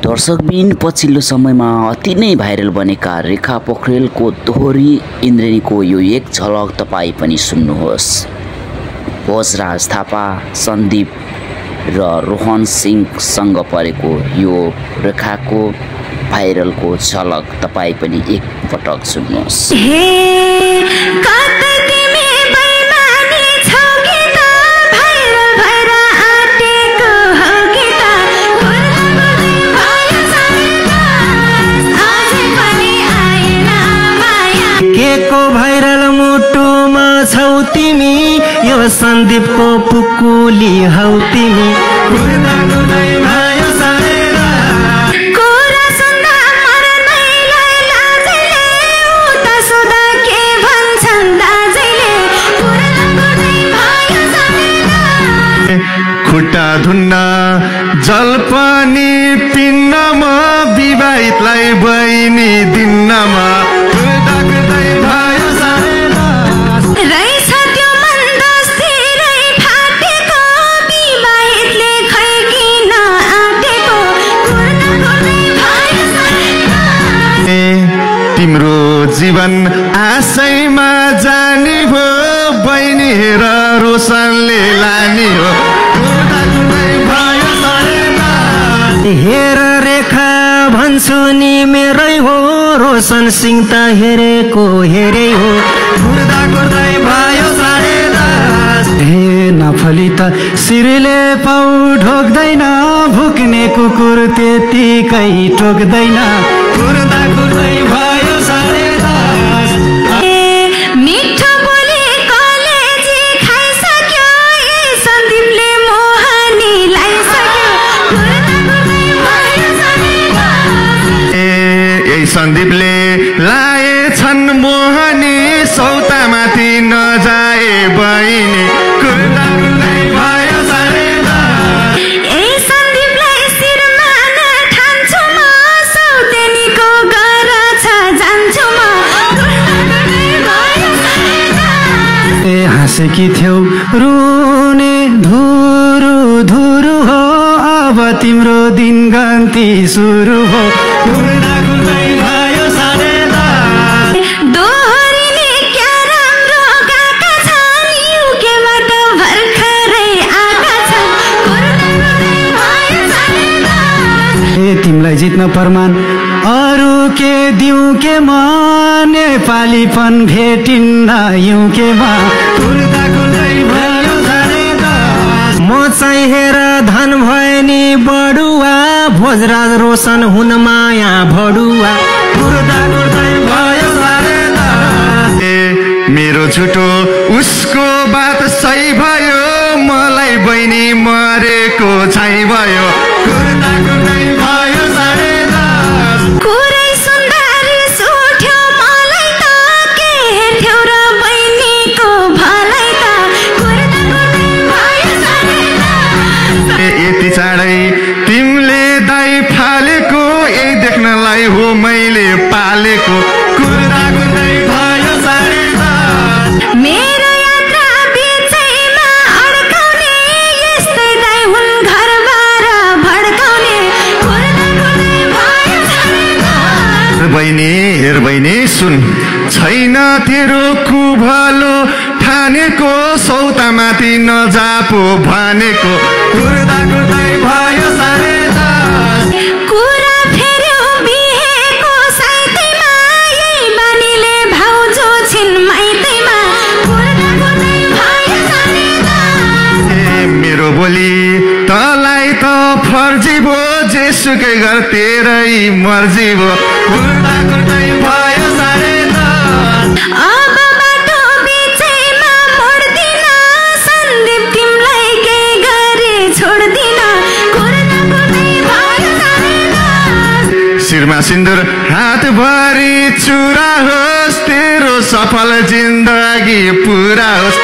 दर्शकबिन पछिल्लो समयमा अति नै भाइरल बनेका रेखा पोखरेलको दोहोरी इन्द्रेणीको यो एक झलक तपाईँ पनि सुन्नुहोस्। भोजराज थापा, सन्दीप र रोहन सिंहसँग परेको यो रेखाको भाइरलको झलक तपाईँ पनि एक पटक सुन्नुहोस्। केको भाइरल मुटुमा छौ तिमी, यो सन्दीपको पुकुली हौ तिमी। खुट्टा धुन्न जलपानी पिन्नमा, विवाहितलाई बहिनी दिन्नमा। तिम्रो जीवन आशैमा जाने हो, बहिनी हेर रोशनले लाने हो। हेर रेखा भन्छु नि मेरै हो, रोशन सिंह त हेरेको हेरे हो। हे नफली त सिरले पाउ ढोक्दैन, भुक्ने कुकुर त्यतिकै टोक्दैन। सन्दीपले लाएछन् मोहनी, सौतामाथि नजाए बहिनी। हाँसेकी थियौ रुने धुरु धुरु हो, अब तिम्रो दिन गन्ती सुरु हो। तिमीलाई जित्न परमान अरू के दिउँ के म, नेपालीपन भेटिन्न यौँ के म। म चाहिँ हेर धन भए नि बडुवा, भोजराज रोशन हुन माया भडुवा। मेरो झुटो उसको बात सही भयो, मलाई बहिनी मरेको छाइ भयो। यति चाँडै तिमीले दाइ फालेको, यही देख्नलाई हो मैले पालेको। मेरो यात्रा बिचैमा अड्काउने, यस्तै दाइ हुन् घरबार भड्काउने। बहिनी हेर बहिनी सुन, छैन तेरो कुभलो ठानेको, सौतामाथि नजापो भनेको। कुरा फेर्यो बिहेको साइतैमा, यही बानीले भाउजू छिन् माइतैमा। मेरो बोली तलाई त फर्जी भो, जेसुकै घर तेरै मर्जी भो। अब बाटो बिचैमा मोड्दिन, सन्दीप तिमीलाई के गरे छोड्दिन। शिरमा सिन्दुर हातभरि चुरा होस्, तेरो सफल जिन्दगी पुरा होस्।